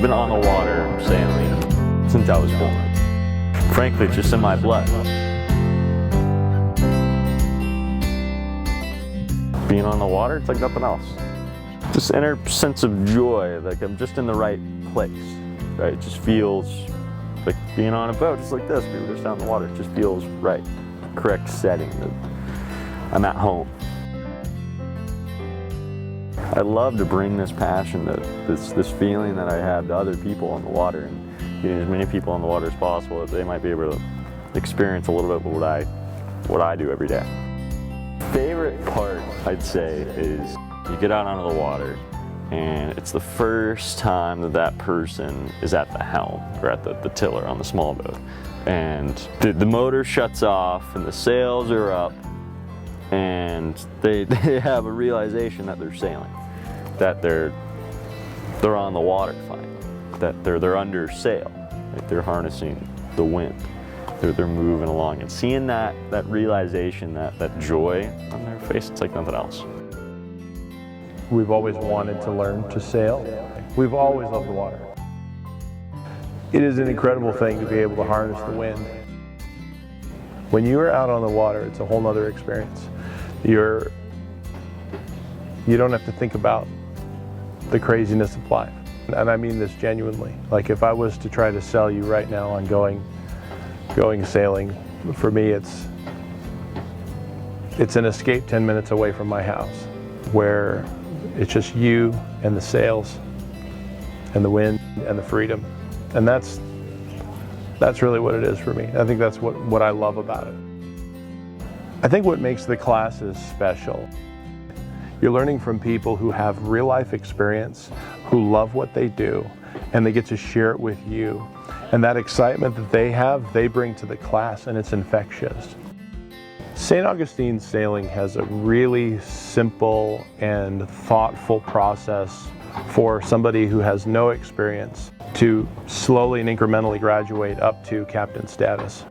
been on the water sailing since I was born. Frankly, it's just in my blood. Being on the water, it's like nothing else. This inner sense of joy, like I'm just in the right place, right? It just feels like being on a boat, just like this, maybe just out in the water. It just feels right, correct setting, that I'm at home. I love to bring this passion, this feeling that I have to other people on the water, and getting as many people on the water as possible that they might be able to experience a little bit of what I do every day. Favorite part, I'd say, is you get out onto the water and it's the first time that person is at the helm or at the tiller on the small boat, and the motor shuts off and the sails are up and they have a realization that they're sailing, that they're on the water finally, that they're under sail, like they're harnessing the wind. They're moving along, and seeing that realization, that joy on their face, it's like nothing else. We've always wanted to learn to sail. We've always loved the water. It is an incredible thing to be able to harness the wind. When you are out on the water, it's a whole nother experience. You don't have to think about the craziness of life. And I mean this genuinely. Like, if I was to try to sell you right now on going sailing, for me it's an escape 10 minutes away from my house, where it's just you and the sails and the wind and the freedom. And that's really what it is for me. I think that's what I love about it. I think what makes the classes special, you're learning from people who have real life experience, who love what they do, and they get to share it with you. And that excitement that they have, they bring to the class, and it's infectious. St. Augustine Sailing has a really simple and thoughtful process for somebody who has no experience to slowly and incrementally graduate up to captain status.